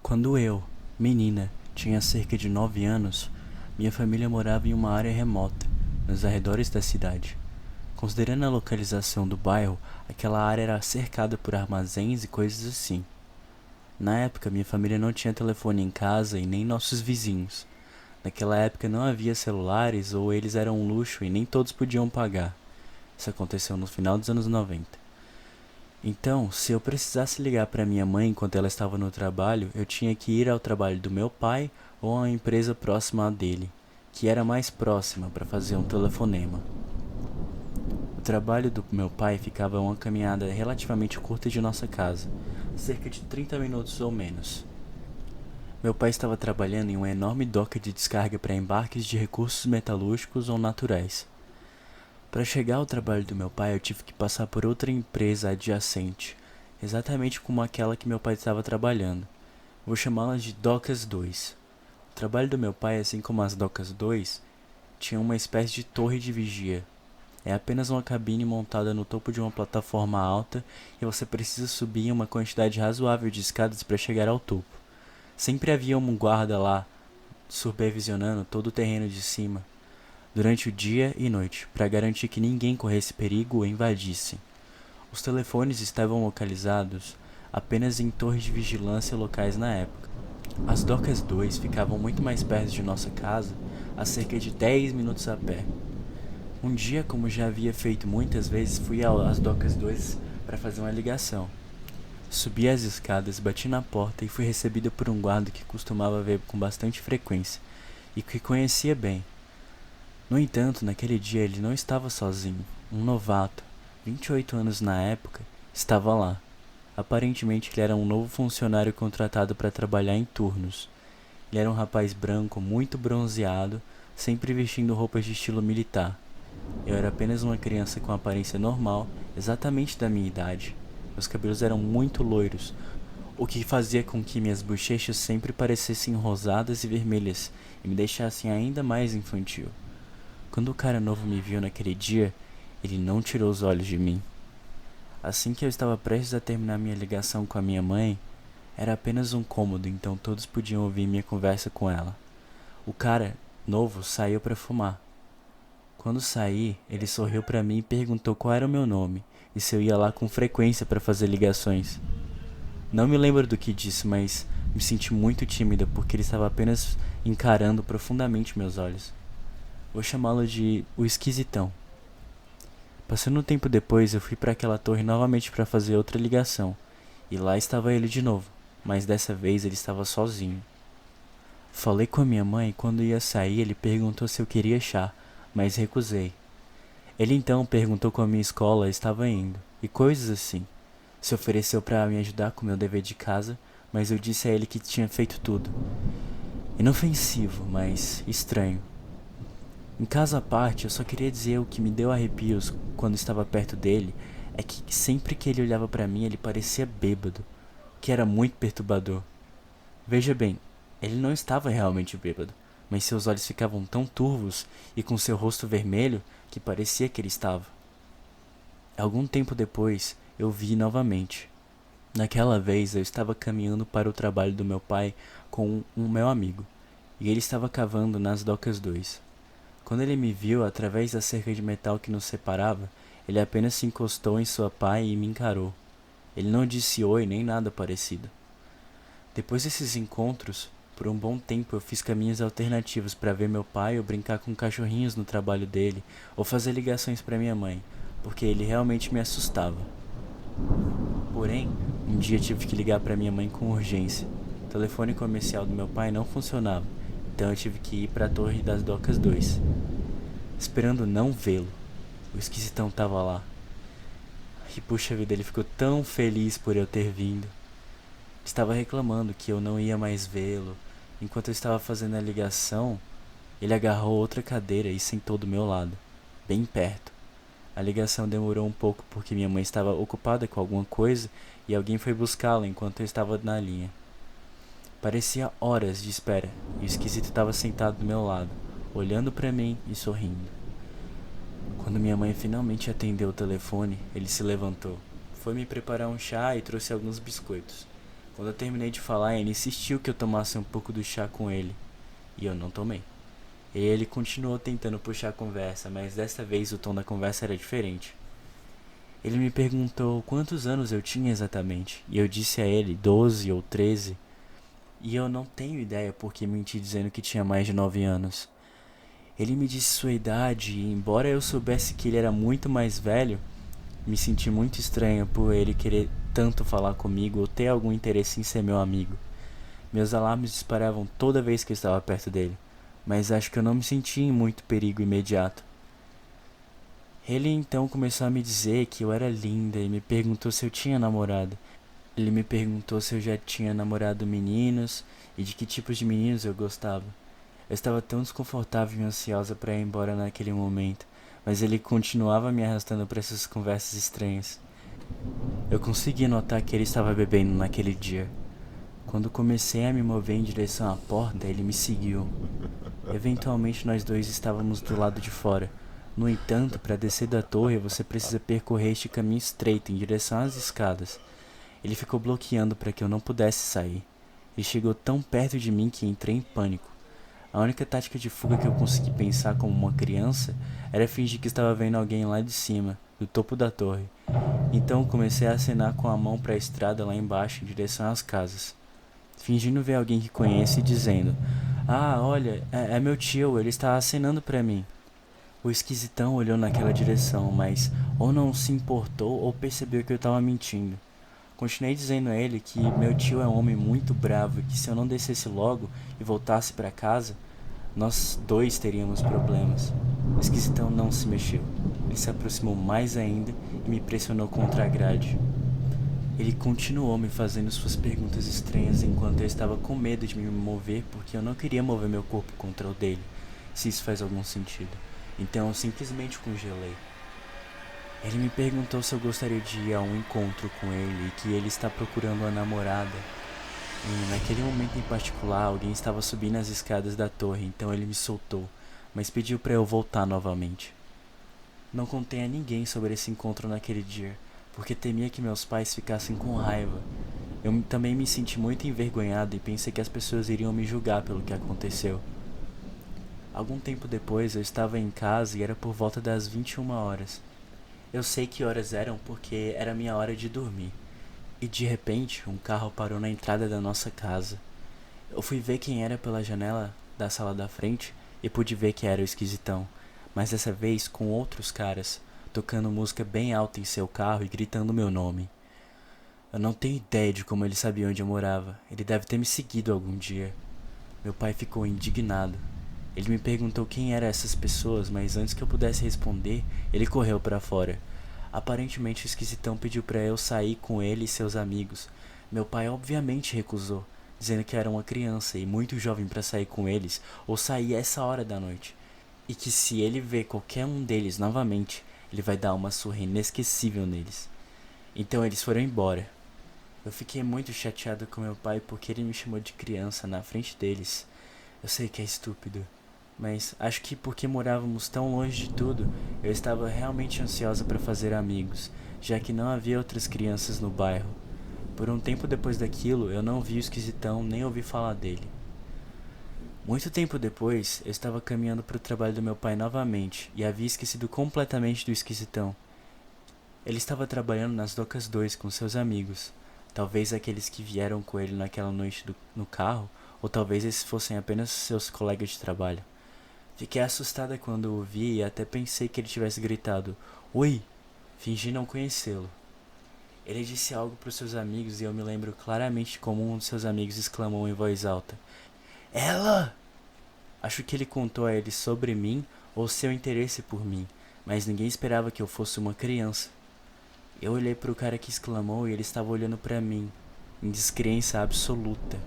Quando eu, menina, tinha cerca de 9 anos, minha família morava em uma área remota, nos arredores da cidade. Considerando a localização do bairro, aquela área era cercada por armazéns e coisas assim. Na época, minha família não tinha telefone em casa e nem nossos vizinhos. Naquela época não havia celulares ou eles eram um luxo e nem todos podiam pagar. Isso aconteceu no final dos anos 90. Então, se eu precisasse ligar para minha mãe enquanto ela estava no trabalho, eu tinha que ir ao trabalho do meu pai ou a uma empresa próxima dele, que era mais próxima para fazer um telefonema. O trabalho do meu pai ficava a uma caminhada relativamente curta de nossa casa, cerca de 30 minutos ou menos. Meu pai estava trabalhando em uma enorme doca de descarga para embarques de recursos metalúrgicos ou naturais. Para chegar ao trabalho do meu pai, eu tive que passar por outra empresa adjacente, exatamente como aquela que meu pai estava trabalhando. Vou chamá-la de Docas 2. O trabalho do meu pai, assim como as Docas 2, tinha uma espécie de torre de vigia. É apenas uma cabine montada no topo de uma plataforma alta e você precisa subir uma quantidade razoável de escadas para chegar ao topo. Sempre havia um guarda lá, supervisionando todo o terreno de cima, durante o dia e noite, para garantir que ninguém corresse perigo ou invadisse. Os telefones estavam localizados apenas em torres de vigilância locais na época. As docas 2 ficavam muito mais perto de nossa casa, a cerca de 10 minutos a pé. Um dia, como já havia feito muitas vezes, fui às docas 2 para fazer uma ligação. Subi as escadas, bati na porta e fui recebida por um guarda que costumava ver com bastante frequência e que conhecia bem. No entanto, naquele dia ele não estava sozinho. Um novato, 28 anos na época, estava lá. Aparentemente ele era um novo funcionário contratado para trabalhar em turnos. Ele era um rapaz branco, muito bronzeado, sempre vestindo roupas de estilo militar. Eu era apenas uma criança com aparência normal, exatamente da minha idade. Meus cabelos eram muito loiros, o que fazia com que minhas bochechas sempre parecessem rosadas e vermelhas e me deixassem ainda mais infantil. Quando o cara novo me viu naquele dia, ele não tirou os olhos de mim. Assim que eu estava prestes a terminar minha ligação com a minha mãe, era apenas um cômodo, então todos podiam ouvir minha conversa com ela. O cara novo saiu para fumar. Quando saí, ele sorriu para mim e perguntou qual era o meu nome e se eu ia lá com frequência para fazer ligações. Não me lembro do que disse, mas me senti muito tímida porque ele estava apenas encarando profundamente meus olhos. Vou chamá-lo de o esquisitão. Passando um tempo depois, eu fui para aquela torre novamente para fazer outra ligação, e lá estava ele de novo, mas dessa vez ele estava sozinho. Falei com a minha mãe e quando ia sair ele perguntou se eu queria chá, mas recusei. Ele então perguntou como a minha escola estava indo, e coisas assim. Se ofereceu para me ajudar com meu dever de casa, mas eu disse a ele que tinha feito tudo. Inofensivo, mas estranho. Em caso à parte, eu só queria dizer o que me deu arrepios quando estava perto dele é que sempre que ele olhava para mim ele parecia bêbado, o que era muito perturbador. Veja bem, ele não estava realmente bêbado, mas seus olhos ficavam tão turvos e com seu rosto vermelho que parecia que ele estava. Algum tempo depois, eu vi novamente. Naquela vez, eu estava caminhando para o trabalho do meu pai com um meu amigo, e ele estava cavando nas docas 2. Quando ele me viu através da cerca de metal que nos separava, ele apenas se encostou em sua pá e me encarou. Ele não disse oi nem nada parecido. Depois desses encontros, por um bom tempo eu fiz caminhos alternativos para ver meu pai ou brincar com cachorrinhos no trabalho dele, ou fazer ligações para minha mãe, porque ele realmente me assustava. Porém, um dia tive que ligar para minha mãe com urgência. O telefone comercial do meu pai não funcionava, então eu tive que ir para a Torre das Docas 2, esperando não vê-lo. O esquisitão tava lá. E puxa vida, ele ficou tão feliz por eu ter vindo. Estava reclamando que eu não ia mais vê-lo. Enquanto eu estava fazendo a ligação, ele agarrou outra cadeira e sentou do meu lado, bem perto. A ligação demorou um pouco porque minha mãe estava ocupada com alguma coisa e alguém foi buscá-la enquanto eu estava na linha. Parecia horas de espera e o esquisito estava sentado do meu lado, olhando para mim e sorrindo. Quando minha mãe finalmente atendeu o telefone, ele se levantou. Foi me preparar um chá e trouxe alguns biscoitos. Quando eu terminei de falar, ele insistiu que eu tomasse um pouco do chá com ele, e eu não tomei. E ele continuou tentando puxar a conversa, mas desta vez o tom da conversa era diferente. Ele me perguntou quantos anos eu tinha exatamente, e eu disse a ele 12 ou 13, e eu não tenho ideia por que menti dizendo que tinha mais de 9 anos. Ele me disse sua idade, e embora eu soubesse que ele era muito mais velho, me senti muito estranho por ele querer tanto falar comigo ou ter algum interesse em ser meu amigo. Meus alarmes disparavam toda vez que eu estava perto dele, mas acho que eu não me sentia em muito perigo imediato. Ele então começou a me dizer que eu era linda e me perguntou se eu tinha namorado. Ele me perguntou se eu já tinha namorado meninos e de que tipos de meninos eu gostava. Eu estava tão desconfortável e ansiosa para ir embora naquele momento, mas ele continuava me arrastando para essas conversas estranhas. Eu consegui notar que ele estava bebendo naquele dia. Quando comecei a me mover em direção à porta, ele me seguiu. Eventualmente nós dois estávamos do lado de fora. No entanto, para descer da torre, você precisa percorrer este caminho estreito em direção às escadas. Ele ficou bloqueando para que eu não pudesse sair. Ele chegou tão perto de mim que entrei em pânico. A única tática de fuga que eu consegui pensar como uma criança era fingir que estava vendo alguém lá de cima, do topo da torre. Então comecei a acenar com a mão para a estrada lá embaixo em direção às casas, fingindo ver alguém que conheço e dizendo: "Ah, olha, é meu tio, ele está acenando para mim." O esquisitão olhou naquela direção, mas ou não se importou ou percebeu que eu estava mentindo. Continuei dizendo a ele que meu tio é um homem muito bravo e que se eu não descesse logo e voltasse para casa, nós dois teríamos problemas. O esquisitão não se mexeu. Ele se aproximou mais ainda e me pressionou contra a grade. Ele continuou me fazendo suas perguntas estranhas enquanto eu estava com medo de me mover porque eu não queria mover meu corpo contra o dele, se isso faz algum sentido. Então eu simplesmente congelei. Ele me perguntou se eu gostaria de ir a um encontro com ele e que ele está procurando uma namorada. E naquele momento em particular, alguém estava subindo as escadas da torre, então ele me soltou, mas pediu para eu voltar novamente. Não contei a ninguém sobre esse encontro naquele dia, porque temia que meus pais ficassem com raiva. Eu também me senti muito envergonhado e pensei que as pessoas iriam me julgar pelo que aconteceu. Algum tempo depois, eu estava em casa e era por volta das 21 horas. Eu sei que horas eram porque era minha hora de dormir. E de repente, um carro parou na entrada da nossa casa. Eu fui ver quem era pela janela da sala da frente e pude ver que era o esquisitão, mas dessa vez com outros caras, tocando música bem alta em seu carro e gritando meu nome. Eu não tenho ideia de como ele sabia onde eu morava. Ele deve ter me seguido algum dia. Meu pai ficou indignado. Ele me perguntou quem eram essas pessoas, mas antes que eu pudesse responder, ele correu para fora. Aparentemente o esquisitão pediu para eu sair com ele e seus amigos. Meu pai obviamente recusou, dizendo que era uma criança e muito jovem para sair com eles ou sair a essa hora da noite. E que se ele ver qualquer um deles novamente, ele vai dar uma surra inesquecível neles. Então eles foram embora. Eu fiquei muito chateado com meu pai porque ele me chamou de criança na frente deles. Eu sei que é estúpido, mas acho que porque morávamos tão longe de tudo, eu estava realmente ansiosa para fazer amigos, já que não havia outras crianças no bairro. Por um tempo depois daquilo, eu não vi o esquisitão nem ouvi falar dele. Muito tempo depois, eu estava caminhando para o trabalho do meu pai novamente e havia esquecido completamente do esquisitão. Ele estava trabalhando nas docas 2 com seus amigos, talvez aqueles que vieram com ele naquela noite no carro, ou talvez esses fossem apenas seus colegas de trabalho. Fiquei assustada quando o vi e até pensei que ele tivesse gritado "Oi!", fingi não conhecê-lo. Ele disse algo para os seus amigos e eu me lembro claramente como um de seus amigos exclamou em voz alta: "Ela!" Acho que ele contou a eles sobre mim ou seu interesse por mim, mas ninguém esperava que eu fosse uma criança. Eu olhei para o cara que exclamou e ele estava olhando para mim, em descrença absoluta.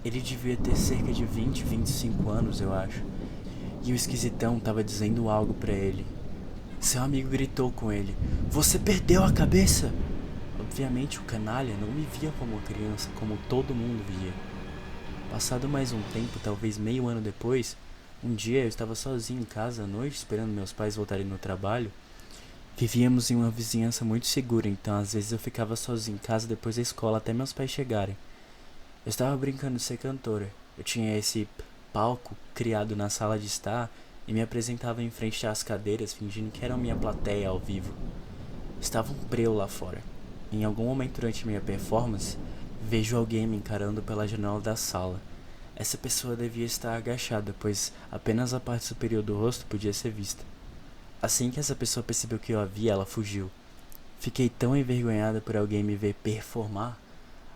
Ele devia ter cerca de 25 anos, eu acho. E o esquisitão estava dizendo algo para ele. Seu amigo gritou com ele: "Você perdeu a cabeça?" Obviamente o canalha não me via como uma criança, como todo mundo via. Passado mais um tempo, talvez meio ano depois, um dia eu estava sozinho em casa à noite, esperando meus pais voltarem no trabalho, Vivíamos em uma vizinhança muito segura, então às vezes eu ficava sozinho em casa depois da escola até meus pais chegarem. Eu estava brincando de ser cantora. Eu tinha esse palco criado na sala de estar e me apresentava em frente às cadeiras fingindo que era minha plateia ao vivo. Estava um breu lá fora. Em algum momento durante minha performance, vejo alguém me encarando pela janela da sala. Essa pessoa devia estar agachada, pois apenas a parte superior do rosto podia ser vista. Assim que essa pessoa percebeu que eu a vi, ela fugiu. Fiquei tão envergonhada por alguém me ver performar,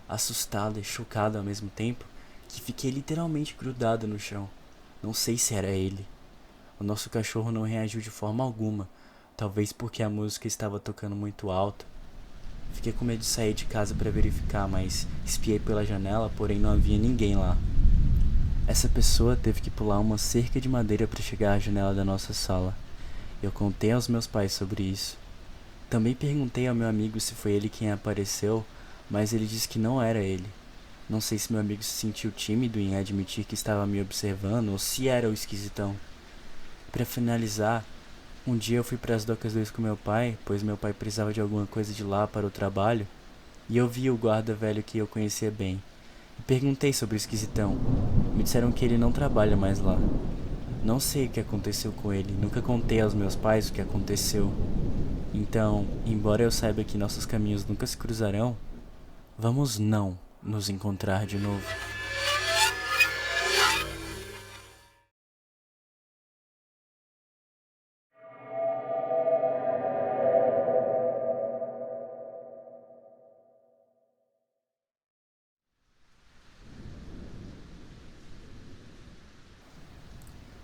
assustada e chocada ao mesmo tempo, que fiquei literalmente grudada no chão. Não sei se era ele. O nosso cachorro não reagiu de forma alguma, talvez porque a música estava tocando muito alto. Fiquei com medo de sair de casa para verificar, mas espiei pela janela, porém não havia ninguém lá. Essa pessoa teve que pular uma cerca de madeira para chegar à janela da nossa sala. Eu contei aos meus pais sobre isso. Também perguntei ao meu amigo se foi ele quem apareceu, mas ele disse que não era ele. Não sei se meu amigo se sentiu tímido em admitir que estava me observando ou se era o esquisitão. Para finalizar, um dia eu fui para as Docas 2 com meu pai, pois meu pai precisava de alguma coisa de lá para o trabalho, e eu vi o guarda velho que eu conhecia bem. E perguntei sobre o esquisitão. Me disseram que ele não trabalha mais lá. Não sei o que aconteceu com ele, nunca contei aos meus pais o que aconteceu. Então, embora eu saiba que nossos caminhos nunca se cruzarão, vamos não nos encontrar de novo.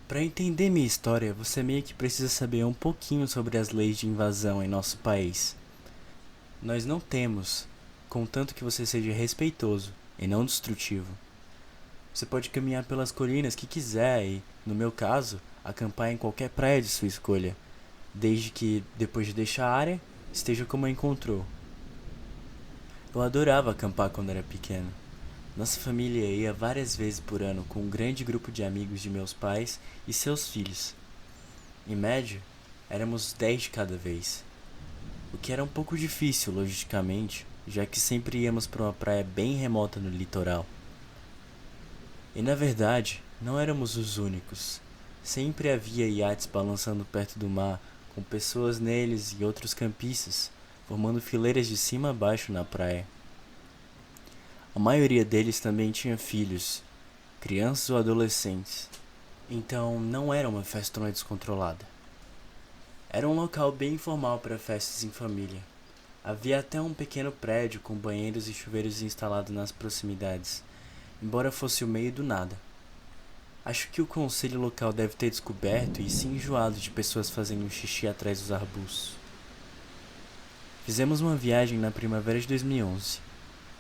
Para entender minha história, você meio que precisa saber um pouquinho sobre as leis de invasão em nosso país. Nós não temos, contanto que você seja respeitoso e não destrutivo. Você pode caminhar pelas colinas que quiser e, no meu caso, acampar em qualquer praia de sua escolha, desde que, depois de deixar a área, esteja como a encontrou. Eu adorava acampar quando era pequeno. Nossa família ia várias vezes por ano com um grande grupo de amigos de meus pais e seus filhos. Em média, éramos 10 de cada vez, o que era um pouco difícil logisticamente, já que sempre íamos para uma praia bem remota no litoral. E na verdade, não éramos os únicos. Sempre havia iates balançando perto do mar, com pessoas neles e outros campistas, formando fileiras de cima a baixo na praia. A maioria deles também tinha filhos, crianças ou adolescentes. Então não era uma festona descontrolada. Era um local bem informal para festas em família. Havia até um pequeno prédio com banheiros e chuveiros instalados nas proximidades, embora fosse o meio do nada. Acho que o conselho local deve ter descoberto e se enjoado de pessoas fazendo xixi atrás dos arbustos. Fizemos uma viagem na primavera de 2011.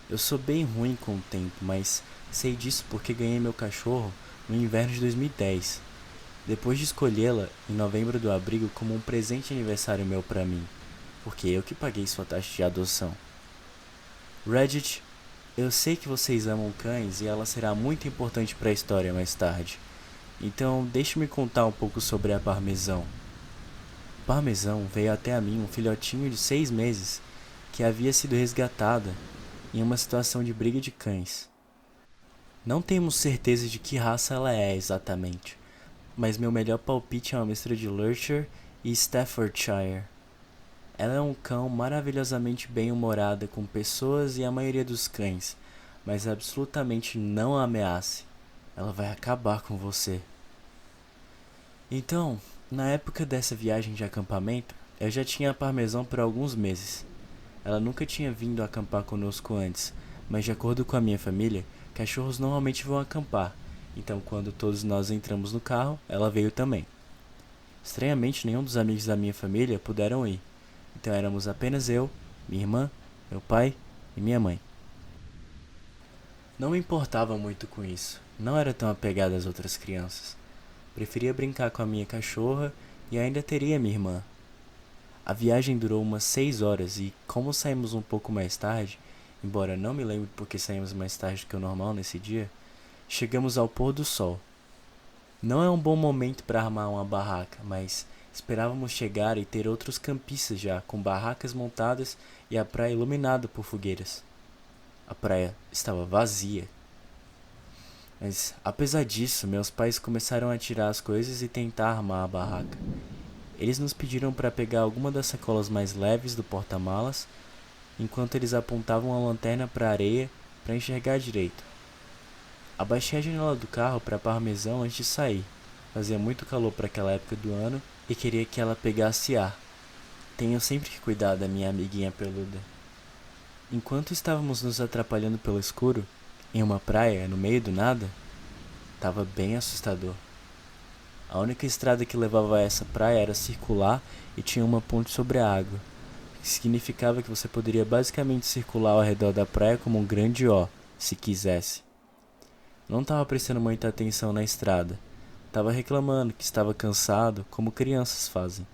Eu sou bem ruim com o tempo, mas sei disso porque ganhei meu cachorro no inverno de 2010, depois de escolhê-la em novembro do abrigo como um presente de aniversário meu pra mim, porque eu que paguei sua taxa de adoção. Reddit, eu sei que vocês amam cães e ela será muito importante para a história mais tarde, então deixe-me contar um pouco sobre a Parmesão. Parmesão veio até a mim um filhotinho de 6 meses que havia sido resgatada em uma situação de briga de cães. Não temos certeza de que raça ela é exatamente, mas meu melhor palpite é uma mistura de Lurcher e Staffordshire. Ela é um cão maravilhosamente bem-humorada com pessoas e a maioria dos cães, mas absolutamente não a ameace. Ela vai acabar com você. Então, na época dessa viagem de acampamento, eu já tinha a Parmesão por alguns meses. Ela nunca tinha vindo acampar conosco antes, mas de acordo com a minha família, cachorros normalmente vão acampar, então quando todos nós entramos no carro, ela veio também. Estranhamente, nenhum dos amigos da minha família puderam ir, então éramos apenas eu, minha irmã, meu pai e minha mãe. Não me importava muito com isso, não era tão apegada às outras crianças. Preferia brincar com a minha cachorra e ainda teria minha irmã. A viagem durou umas 6 horas e, como saímos um pouco mais tarde, embora não me lembre porque saímos mais tarde do que o normal nesse dia, chegamos ao pôr do sol. Não é um bom momento para armar uma barraca, mas Esperávamos chegar e ter outros campistas já, com barracas montadas e a praia iluminada por fogueiras. A praia estava vazia. Mas, apesar disso, meus pais começaram a tirar as coisas e tentar armar a barraca. Eles nos pediram para pegar alguma das sacolas mais leves do porta-malas, enquanto eles apontavam a lanterna para a areia para enxergar direito. Abaixei a janela do carro para parmesão antes de sair. Fazia muito calor para aquela época do ano e queria que ela pegasse ar. Tenho sempre que cuidar da minha amiguinha peluda. Enquanto estávamos nos atrapalhando pelo escuro, em uma praia, no meio do nada, estava bem assustador. A única estrada que levava a essa praia era circular e tinha uma ponte sobre a água, o que significava que você poderia basicamente circular ao redor da praia como um grande O, se quisesse. Não estava prestando muita atenção na estrada. Estava reclamando que estava cansado, como crianças fazem.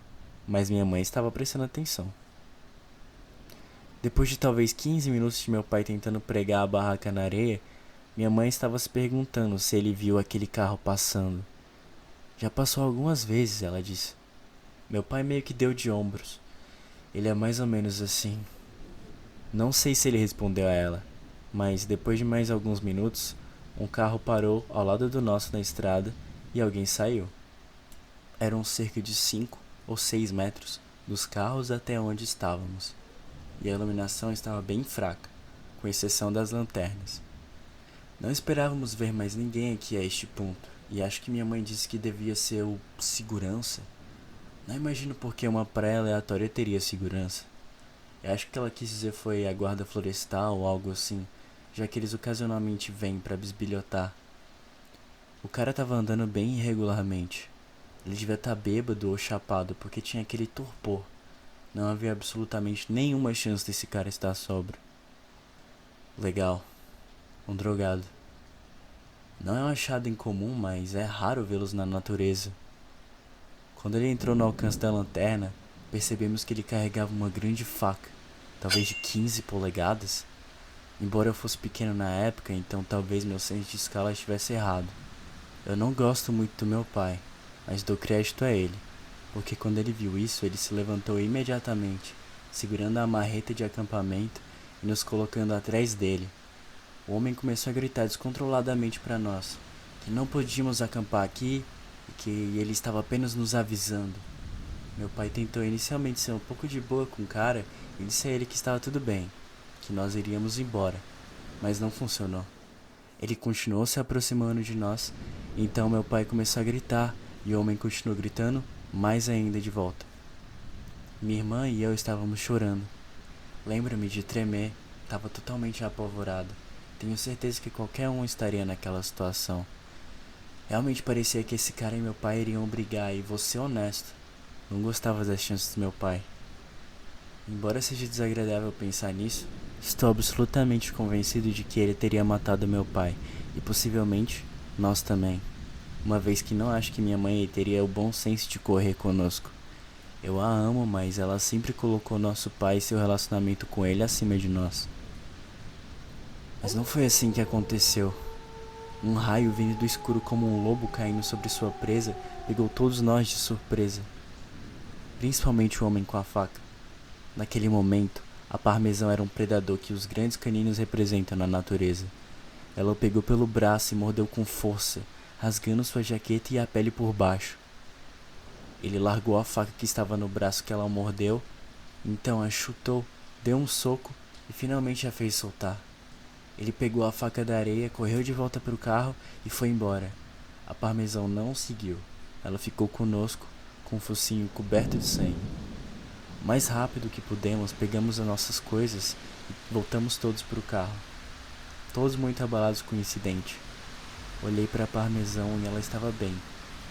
Mas minha mãe estava prestando atenção. Depois de talvez 15 minutos de meu pai tentando pregar a barraca na areia, minha mãe estava se perguntando se ele viu aquele carro passando. Já passou algumas vezes, ela disse. Meu pai meio que deu de ombros. Ele é mais ou menos assim. Não sei se ele respondeu a ela, mas depois de mais alguns minutos, um carro parou ao lado do nosso na estrada e alguém saiu. Eram cerca de 5 ou 6 metros dos carros até onde estávamos, e a iluminação estava bem fraca, com exceção das lanternas. Não esperávamos ver mais ninguém aqui a este ponto, e acho que minha mãe disse que devia ser o segurança. Não imagino por que uma praia aleatória teria segurança. Eu acho que ela quis dizer foi a guarda florestal ou algo assim, já que eles ocasionalmente vêm para bisbilhotar. O cara tava andando bem irregularmente. Ele devia estar bêbado ou chapado, porque tinha aquele torpor. Não havia absolutamente nenhuma chance desse cara estar sóbrio. Legal. Um drogado. Não é um achado incomum, mas é raro vê-los na natureza. Quando ele entrou no alcance da lanterna, percebemos que ele carregava uma grande faca, talvez de 15 polegadas. Embora eu fosse pequeno na época, então talvez meu senso de escala estivesse errado. Eu não gosto muito do meu pai, mas dou crédito a ele, porque quando ele viu isso, ele se levantou imediatamente, segurando a marreta de acampamento e nos colocando atrás dele. O homem começou a gritar descontroladamente para nós, que não podíamos acampar aqui e que ele estava apenas nos avisando. Meu pai tentou inicialmente ser um pouco de boa com o cara e disse a ele que estava tudo bem, que nós iríamos embora, mas não funcionou. Ele continuou se aproximando de nós, então meu pai começou a gritar e o homem continuou gritando mais ainda de volta. Minha irmã e eu estávamos chorando. Lembro-me de tremer, estava totalmente apavorado. Tenho certeza que qualquer um estaria naquela situação. Realmente parecia que esse cara e meu pai iriam brigar e vou ser honesto, não gostava das chances do meu pai. Embora seja desagradável pensar nisso, estou absolutamente convencido de que ele teria matado meu pai, e possivelmente nós também, uma vez que não acho que minha mãe teria o bom senso de correr conosco. Eu a amo, mas ela sempre colocou nosso pai e seu relacionamento com ele acima de nós. Mas não foi assim que aconteceu. Um raio vindo do escuro como um lobo caindo sobre sua presa pegou todos nós de surpresa, principalmente o homem com a faca. Naquele momento, a parmesão era um predador que os grandes caninos representam na natureza. Ela o pegou pelo braço e mordeu com força, rasgando sua jaqueta e a pele por baixo. Ele largou a faca que estava no braço que ela mordeu, então a chutou, deu um soco e finalmente a fez soltar. Ele pegou a faca da areia, correu de volta para o carro e foi embora. A parmesão não o seguiu. Ela ficou conosco, com o focinho coberto de sangue. O mais rápido que pudemos, pegamos as nossas coisas e voltamos todos para o carro. Todos muito abalados com o incidente. Olhei para a parmesão e ela estava bem,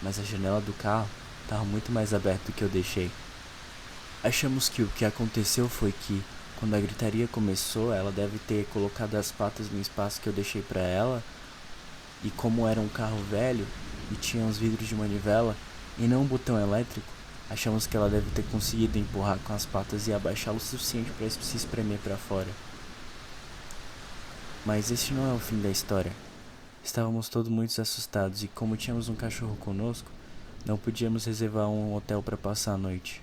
mas a janela do carro estava muito mais aberta do que eu deixei. Achamos que o que aconteceu foi que, quando a gritaria começou, ela deve ter colocado as patas no espaço que eu deixei para ela, e como era um carro velho e tinha uns vidros de manivela e não um botão elétrico, achamos que ela deve ter conseguido empurrar com as patas e abaixá-lo o suficiente para se espremer para fora. Mas este não é o fim da história. Estávamos todos muito assustados e como tínhamos um cachorro conosco, Não podíamos reservar um hotel para passar a noite.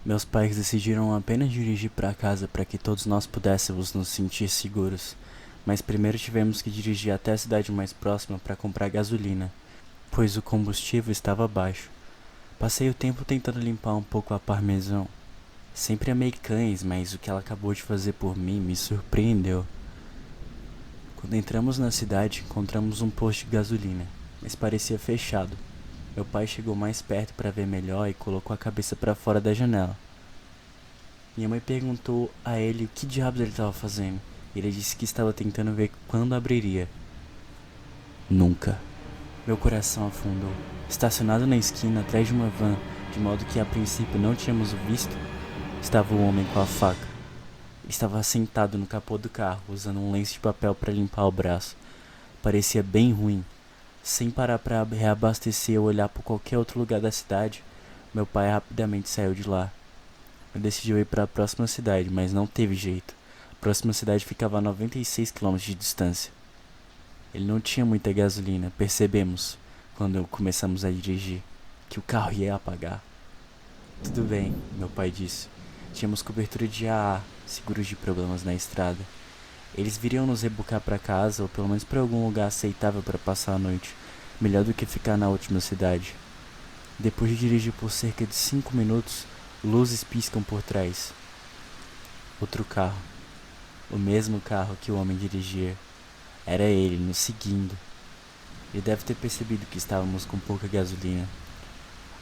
Meus pais decidiram apenas dirigir para casa para que todos nós pudéssemos nos sentir seguros, mas primeiro tivemos que dirigir até a cidade mais próxima para comprar gasolina, pois o combustível estava baixo. Passei o tempo tentando limpar um pouco a parmesão. Sempre amei cães, mas o que ela acabou de fazer por mim me surpreendeu. Quando entramos na cidade, encontramos um posto de gasolina, mas parecia fechado. Meu pai chegou mais perto para ver melhor e colocou a cabeça para fora da janela. Minha mãe perguntou a ele o que diabos ele estava fazendo. Ele disse que estava tentando ver quando abriria. Nunca. Meu coração afundou. Estacionado na esquina atrás de uma van, de modo que a princípio não tínhamos o visto, estava o homem com a faca. Ele estava sentado no capô do carro, usando um lenço de papel para limpar o braço. Parecia bem ruim. Sem parar para reabastecer ou olhar por qualquer outro lugar da cidade, meu pai rapidamente saiu de lá. Eu decidi ir para a próxima cidade, mas não teve jeito. A próxima cidade ficava a 96 km de distância. Ele não tinha muita gasolina, percebemos, quando começamos a dirigir, que o carro ia apagar. Tudo bem, meu pai disse. Tínhamos cobertura de AA, seguros de problemas na estrada. Eles viriam nos rebocar para casa, ou pelo menos para algum lugar aceitável para passar a noite, melhor do que ficar na última cidade. Depois de dirigir por cerca de 5 minutos, luzes piscam por trás. Outro carro. O mesmo carro que o homem dirigia. Era ele, nos seguindo. Ele deve ter percebido que estávamos com pouca gasolina.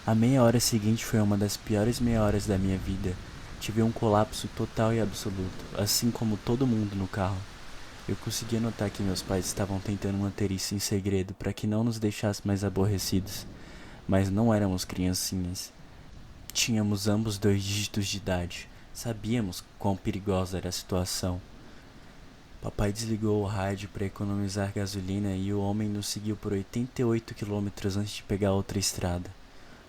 A meia hora seguinte foi uma das piores meia horas da minha vida. Tive um colapso total e absoluto, assim como todo mundo no carro. Eu conseguia notar que meus pais estavam tentando manter isso em segredo para que não nos deixasse mais aborrecidos, mas não éramos criancinhas. Tínhamos ambos 2 dígitos de idade. Sabíamos quão perigosa era a situação. Papai desligou o rádio para economizar gasolina e o homem nos seguiu por 88 quilômetros antes de pegar outra estrada.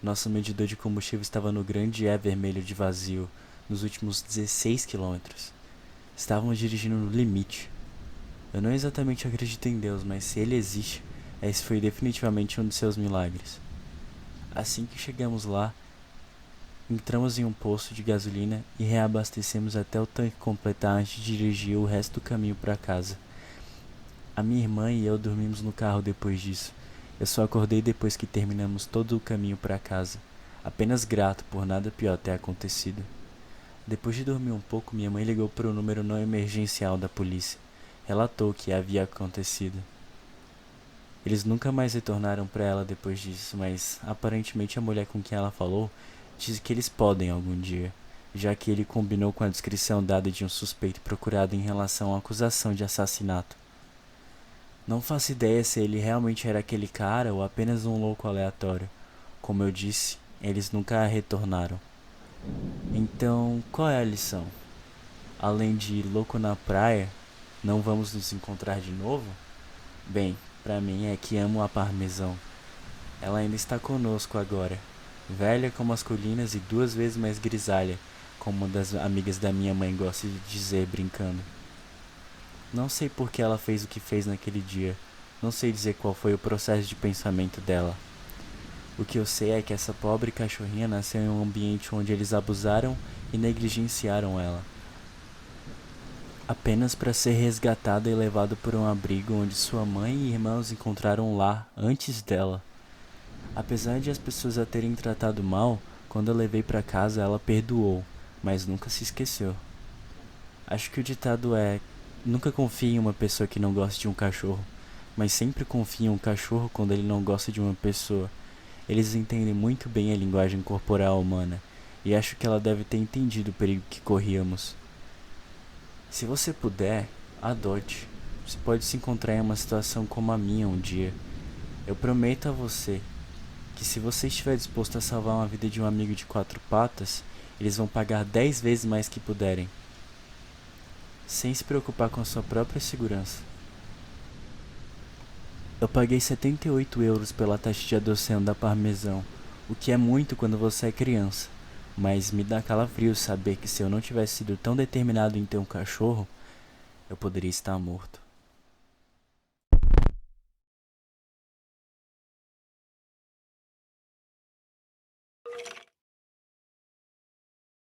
Nosso medidor de combustível estava no grande E vermelho de vazio, nos últimos 16 quilômetros. Estávamos dirigindo no limite. Eu não exatamente acredito em Deus, mas se ele existe, esse foi definitivamente um de seus milagres. Assim que chegamos lá, entramos em um posto de gasolina e reabastecemos até o tanque completar antes de dirigir o resto do caminho para casa. A minha irmã e eu dormimos no carro depois disso. Eu só acordei depois que terminamos todo o caminho para casa, apenas grato por nada pior ter acontecido. Depois de dormir um pouco, minha mãe ligou para o número não emergencial da polícia. Relatou o que havia acontecido. Eles nunca mais retornaram para ela depois disso, mas aparentemente a mulher com quem ela falou diz que eles podem algum dia, já que ele combinou com a descrição dada de um suspeito procurado em relação à acusação de assassinato. Não faço ideia se ele realmente era aquele cara ou apenas um louco aleatório. Como eu disse, eles nunca retornaram. Então, qual é a lição? Além de louco na praia, não vamos nos encontrar de novo? Bem, pra mim é que amo a parmesão. Ela ainda está conosco agora, velha como as colinas e 2 vezes mais grisalha, como uma das amigas da minha mãe gosta de dizer brincando. Não sei por que ela fez o que fez naquele dia, não sei dizer qual foi o processo de pensamento dela. O que eu sei é que essa pobre cachorrinha nasceu em um ambiente onde eles abusaram e negligenciaram ela. Apenas para ser resgatada e levada para um abrigo onde sua mãe e irmãos encontraram lá antes dela. Apesar de as pessoas a terem tratado mal, quando eu levei para casa ela perdoou, mas nunca se esqueceu. Acho que o ditado é: nunca confie em uma pessoa que não gosta de um cachorro, mas sempre confie em um cachorro quando ele não gosta de uma pessoa. Eles entendem muito bem a linguagem corporal humana, e acho que ela deve ter entendido o perigo que corríamos. Se você puder, adote. Você pode se encontrar em uma situação como a minha um dia. Eu prometo a você que se você estiver disposto a salvar uma vida de um amigo de 4 patas, eles vão pagar 10 vezes mais que puderem, sem se preocupar com a sua própria segurança. Eu paguei 78 euros pela taxa de adoção da parmesão, o que é muito quando você é criança, mas me dá calafrio saber que se eu não tivesse sido tão determinado em ter um cachorro, eu poderia estar morto.